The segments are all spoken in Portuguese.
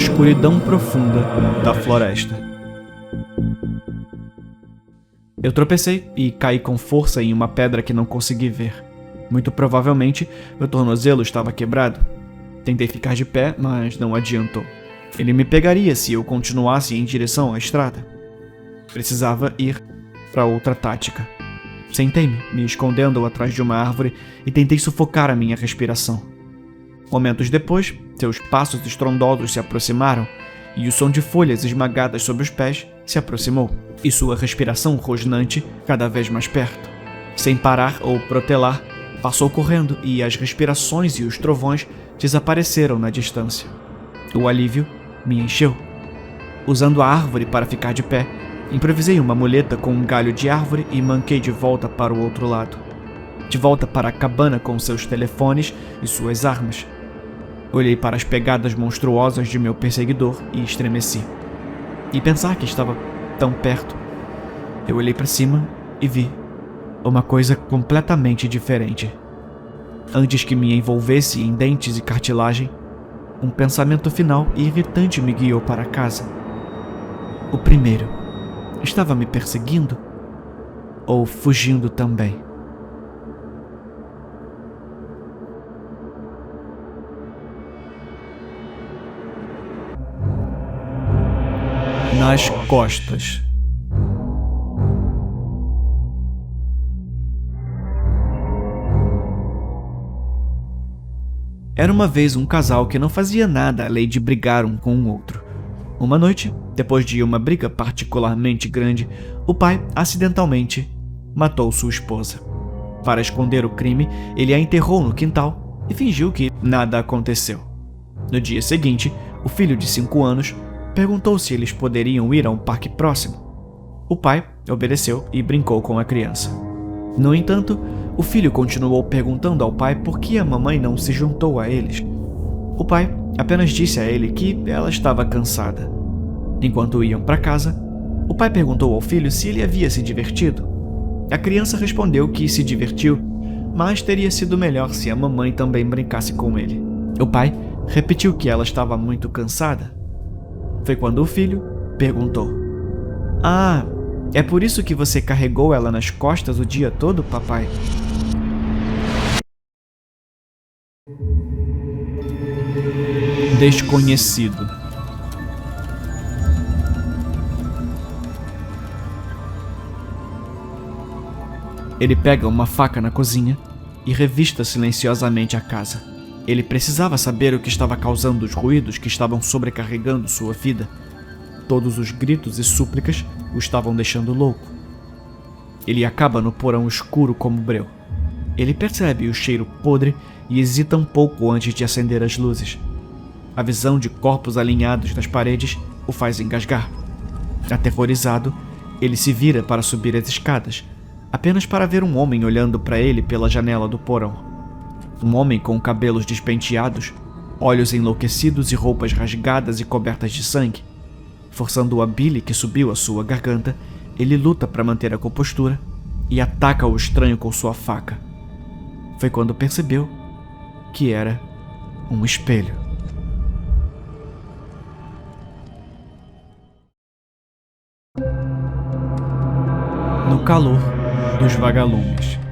escuridão profunda da floresta. Eu tropecei e caí com força em uma pedra que não consegui ver. Muito provavelmente, meu tornozelo estava quebrado. Tentei ficar de pé, mas não adiantou. Ele me pegaria se eu continuasse em direção à estrada. Precisava ir para outra tática. Sentei-me, me escondendo atrás de uma árvore, e tentei sufocar a minha respiração. Momentos depois, seus passos estrondosos se aproximaram, e o som de folhas esmagadas sob os pés se aproximou, e sua respiração rosnante cada vez mais perto. Sem parar ou protelar, passou correndo, e as respirações e os trovões desapareceram na distância. O alívio me encheu. Usando a árvore para ficar de pé, improvisei uma muleta com um galho de árvore e manquei de volta para o outro lado. De volta para a cabana com seus telefones e suas armas. Olhei para as pegadas monstruosas de meu perseguidor e estremeci. E pensar que estava tão perto. Eu olhei para cima e vi uma coisa completamente diferente. Antes que me envolvesse em dentes e cartilagem, um pensamento final e irritante me guiou para casa. O primeiro estava me perseguindo ou fugindo também? Nas costas. Era uma vez um casal que não fazia nada além de brigar um com o outro. Uma noite, depois de uma briga particularmente grande, o pai, acidentalmente, matou sua esposa. Para esconder o crime, ele a enterrou no quintal e fingiu que nada aconteceu. No dia seguinte, o filho de 5 anos perguntou se eles poderiam ir a um parque próximo. O pai obedeceu e brincou com a criança. No entanto, o filho continuou perguntando ao pai por que a mamãe não se juntou a eles. O pai apenas disse a ele que ela estava cansada. Enquanto iam para casa, o pai perguntou ao filho se ele havia se divertido. A criança respondeu que se divertiu, mas teria sido melhor se a mamãe também brincasse com ele. O pai repetiu que ela estava muito cansada. Foi quando o filho perguntou: "Ah, é por isso que você carregou ela nas costas o dia todo, papai?" Desconhecido. Ele pega uma faca na cozinha e revista silenciosamente a casa. Ele precisava saber o que estava causando os ruídos que estavam sobrecarregando sua vida. Todos os gritos e súplicas o estavam deixando louco. Ele acaba no porão escuro como breu. Ele percebe o cheiro podre e hesita um pouco antes de acender as luzes. A visão de corpos alinhados nas paredes o faz engasgar. Aterrorizado, ele se vira para subir as escadas, apenas para ver um homem olhando para ele pela janela do porão. Um homem com cabelos despenteados, olhos enlouquecidos e roupas rasgadas e cobertas de sangue. Forçando a bile que subiu à sua garganta, ele luta para manter a compostura e ataca o estranho com sua faca. Foi quando percebeu que era um espelho. No calor dos vagalumes.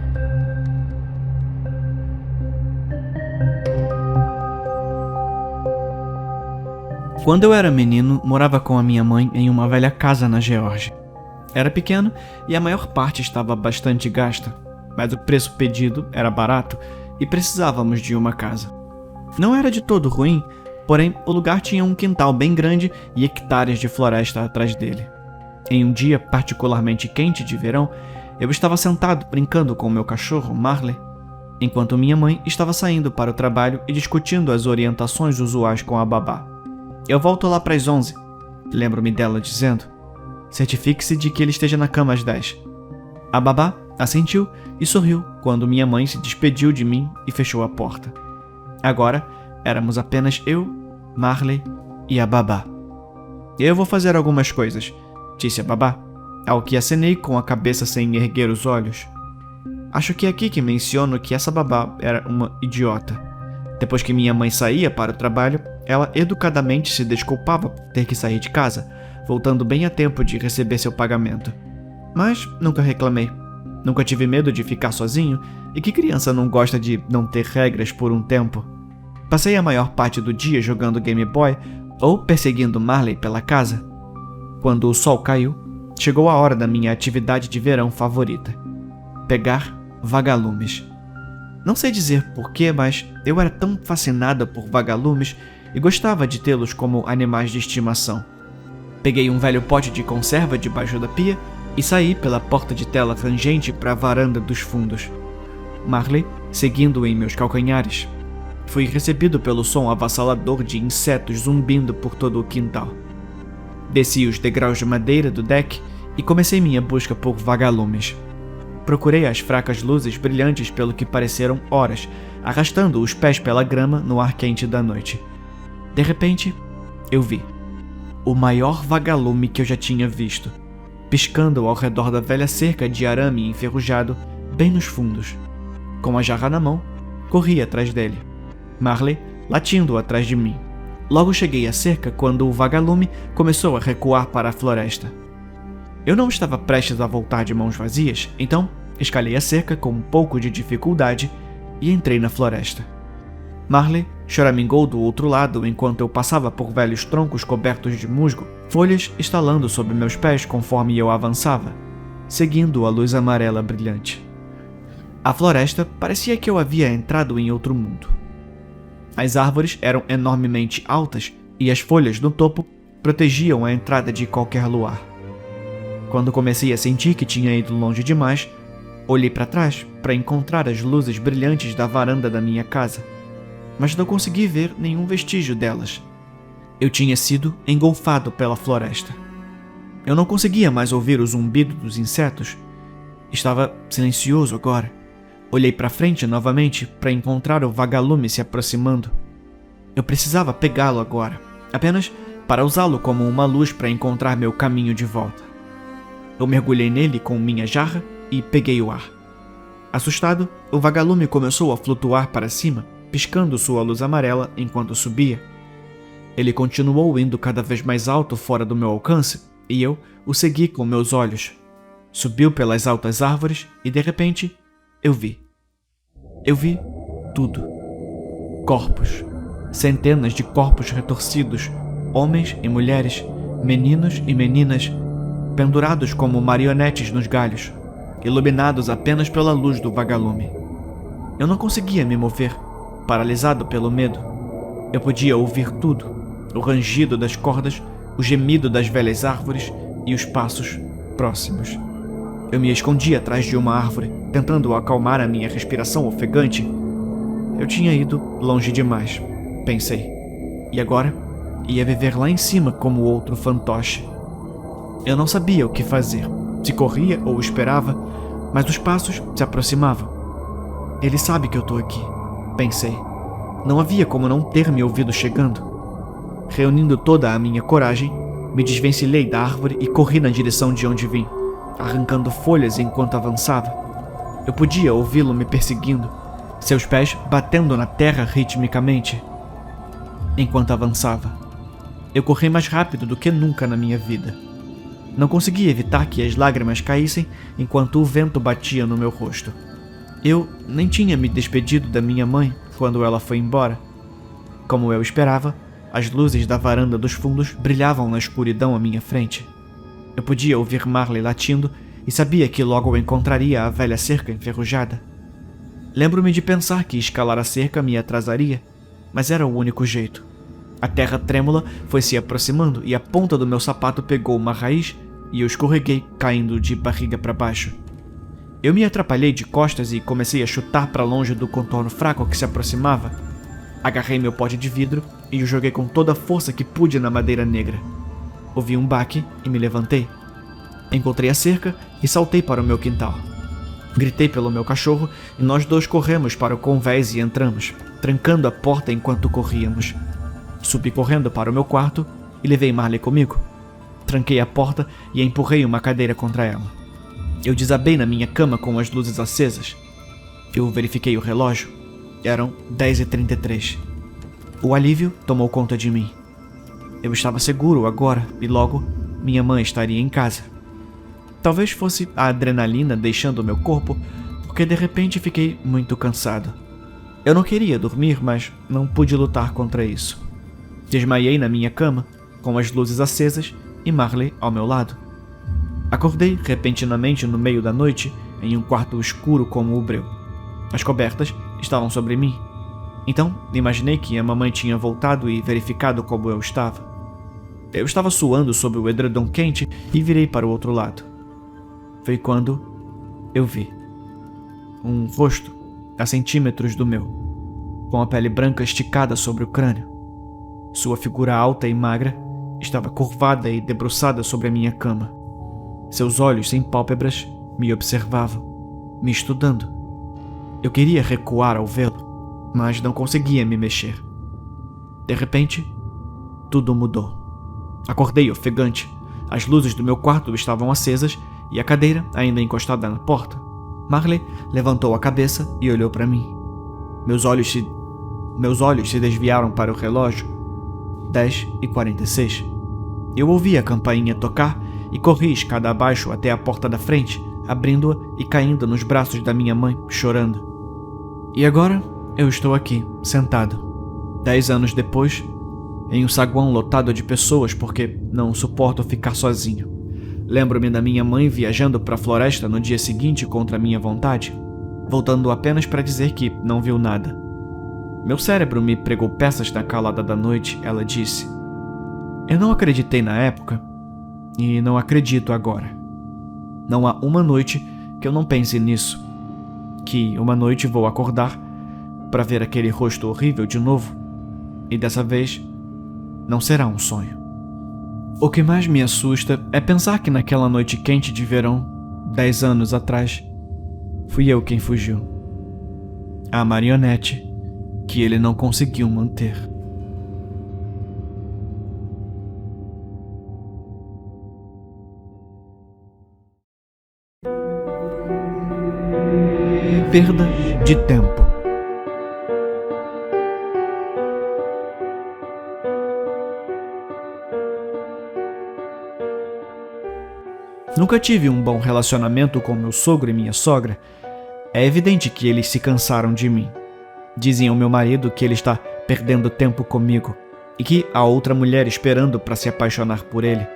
Quando eu era menino, morava com a minha mãe em uma velha casa na Geórgia. Era pequeno e a maior parte estava bastante gasta, mas o preço pedido era barato e precisávamos de uma casa. Não era de todo ruim, porém o lugar tinha um quintal bem grande e hectares de floresta atrás dele. Em um dia particularmente quente de verão, eu estava sentado brincando com meu cachorro, Marley, enquanto minha mãe estava saindo para o trabalho e discutindo as orientações usuais com a babá. Eu volto lá para as 11. Lembro-me dela dizendo: "Certifique-se de que ele esteja na cama às 10. A babá assentiu e sorriu quando minha mãe se despediu de mim e fechou a porta. Agora éramos apenas eu, Marley e a babá. "Eu vou fazer algumas coisas", disse a babá, ao que acenei com a cabeça sem erguer os olhos. Acho que é aqui que menciono que essa babá era uma idiota. Depois que minha mãe saía para o trabalho, ela educadamente se desculpava por ter que sair de casa, voltando bem a tempo de receber seu pagamento. Mas nunca reclamei. Nunca tive medo de ficar sozinho, e que criança não gosta de não ter regras por um tempo? Passei a maior parte do dia jogando Game Boy ou perseguindo Marley pela casa. Quando o sol caiu, chegou a hora da minha atividade de verão favorita: pegar vagalumes. Não sei dizer porquê, mas eu era tão fascinada por vagalumes e gostava de tê-los como animais de estimação. Peguei um velho pote de conserva debaixo da pia e saí pela porta de tela rangente para a varanda dos fundos. Marley seguindo em meus calcanhares. Fui recebido pelo som avassalador de insetos zumbindo por todo o quintal. Desci os degraus de madeira do deck e comecei minha busca por vagalumes. Procurei as fracas luzes brilhantes pelo que pareceram horas, arrastando os pés pela grama no ar quente da noite. De repente, eu vi o maior vagalume que eu já tinha visto, piscando ao redor da velha cerca de arame enferrujado, bem nos fundos. Com a jarra na mão, corri atrás dele, Marley latindo atrás de mim. Logo cheguei à cerca quando o vagalume começou a recuar para a floresta. Eu não estava prestes a voltar de mãos vazias, então escalei a cerca com um pouco de dificuldade e entrei na floresta. Marley choramingou do outro lado enquanto eu passava por velhos troncos cobertos de musgo, folhas estalando sob meus pés conforme eu avançava, seguindo a luz amarela brilhante. A floresta parecia que eu havia entrado em outro mundo. As árvores eram enormemente altas e as folhas no topo protegiam a entrada de qualquer luar. Quando comecei a sentir que tinha ido longe demais, olhei para trás para encontrar as luzes brilhantes da varanda da minha casa, mas não consegui ver nenhum vestígio delas. Eu tinha sido engolfado pela floresta. Eu não conseguia mais ouvir o zumbido dos insetos. Estava silencioso agora. Olhei para frente novamente para encontrar o vagalume se aproximando. Eu precisava pegá-lo agora, apenas para usá-lo como uma luz para encontrar meu caminho de volta. Eu mergulhei nele com minha jarra e peguei o ar. Assustado, o vagalume começou a flutuar para cima, piscando sua luz amarela enquanto subia. Ele continuou indo cada vez mais alto fora do meu alcance e eu o segui com meus olhos. Subiu pelas altas árvores e, de repente, eu vi. Eu vi tudo. Corpos. Centenas de corpos retorcidos, homens e mulheres, meninos e meninas, pendurados como marionetes nos galhos, iluminados apenas pela luz do vagalume. Eu não conseguia me mover, paralisado pelo medo. Eu podia ouvir tudo: o rangido das cordas, o gemido das velhas árvores e os passos próximos. Eu me escondi atrás de uma árvore, tentando acalmar a minha respiração ofegante. Eu tinha ido longe demais, pensei, e agora ia viver lá em cima como outro fantoche. Eu não sabia o que fazer, se corria ou esperava, mas os passos se aproximavam. Ele sabe que eu tô aqui, pensei. Não havia como não ter me ouvido chegando. Reunindo toda a minha coragem, me desvencilhei da árvore e corri na direção de onde vim, arrancando folhas enquanto avançava. Eu podia ouvi-lo me perseguindo, seus pés batendo na terra ritmicamente. Enquanto avançava, eu corri mais rápido do que nunca na minha vida. Não conseguia evitar que as lágrimas caíssem enquanto o vento batia no meu rosto. Eu nem tinha me despedido da minha mãe quando ela foi embora. Como eu esperava, as luzes da varanda dos fundos brilhavam na escuridão à minha frente. Eu podia ouvir Marley latindo e sabia que logo encontraria a velha cerca enferrujada. Lembro-me de pensar que escalar a cerca me atrasaria, mas era o único jeito. A terra trêmula foi se aproximando e a ponta do meu sapato pegou uma raiz e eu escorreguei, caindo de barriga para baixo. Eu me atrapalhei de costas e comecei a chutar para longe do contorno fraco que se aproximava. Agarrei meu pote de vidro e o joguei com toda a força que pude na madeira negra. Ouvi um baque e me levantei. Encontrei a cerca e saltei para o meu quintal. Gritei pelo meu cachorro e nós dois corremos para o convés e entramos, trancando a porta enquanto corríamos. Subi correndo para o meu quarto e levei Marley comigo. Tranquei a porta e empurrei uma cadeira contra ela. Eu desabei na minha cama com as luzes acesas. Eu verifiquei o relógio. Eram 10h33. O alívio tomou conta de mim. Eu estava seguro agora e logo minha mãe estaria em casa. Talvez fosse a adrenalina deixando o meu corpo, porque de repente fiquei muito cansado. Eu não queria dormir, mas não pude lutar contra isso. Desmaiei na minha cama, com as luzes acesas e Marley ao meu lado. Acordei repentinamente no meio da noite, em um quarto escuro como o breu. As cobertas estavam sobre mim. Então, imaginei que a mamãe tinha voltado e verificado como eu estava. Eu estava suando sob o edredom quente e virei para o outro lado. Foi quando eu vi um rosto a centímetros do meu, com a pele branca esticada sobre o crânio. Sua figura alta e magra estava curvada e debruçada sobre a minha cama. Seus olhos sem pálpebras me observavam, me estudando. Eu queria recuar ao vê-lo, mas não conseguia me mexer. De repente, tudo mudou. Acordei ofegante. As luzes do meu quarto estavam acesas e a cadeira ainda encostada na porta. Marley levantou a cabeça e olhou para mim. Meus olhos se desviaram para o relógio. 10h46. Eu ouvi a campainha tocar e corri escada abaixo até a porta da frente, abrindo-a e caindo nos braços da minha mãe, chorando. E agora eu estou aqui, sentado, 10 anos depois, em um saguão lotado de pessoas porque não suporto ficar sozinho. Lembro-me da minha mãe viajando para a floresta no dia seguinte contra minha vontade, voltando apenas para dizer que não viu nada. Meu cérebro me pregou peças na calada da noite, ela disse. Eu não acreditei na época e não acredito agora. Não há uma noite que eu não pense nisso, que uma noite vou acordar para ver aquele rosto horrível de novo e dessa vez não será um sonho. O que mais me assusta é pensar que naquela noite quente de verão, 10 anos atrás, fui eu quem fugiu. A marionete que ele não conseguiu manter. Perda de tempo. Nunca tive um bom relacionamento com meu sogro e minha sogra. É evidente que eles se cansaram de mim. Dizem ao meu marido que ele está perdendo tempo comigo e que há outra mulher esperando para se apaixonar por ele,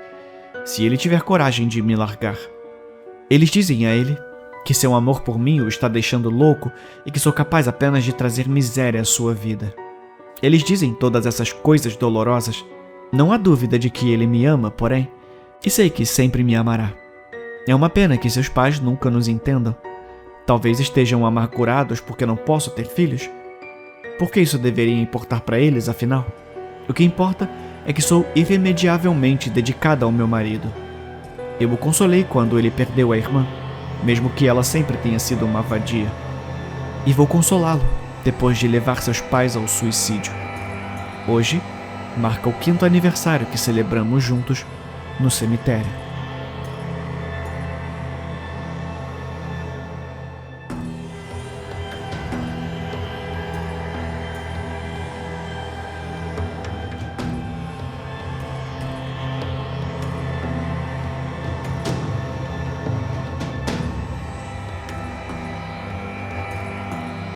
se ele tiver coragem de me largar. Eles dizem a ele que seu amor por mim o está deixando louco e que sou capaz apenas de trazer miséria à sua vida. Eles dizem todas essas coisas dolorosas. Não há dúvida de que ele me ama, porém, e sei que sempre me amará. É uma pena que seus pais nunca nos entendam. Talvez estejam amargurados porque não posso ter filhos. Por que isso deveria importar para eles, afinal? O que importa é que sou irremediavelmente dedicada ao meu marido. Eu o consolei quando ele perdeu a irmã, mesmo que ela sempre tenha sido uma vadia. E vou consolá-lo depois de levar seus pais ao suicídio. Hoje marca o 5º aniversário que celebramos juntos no cemitério.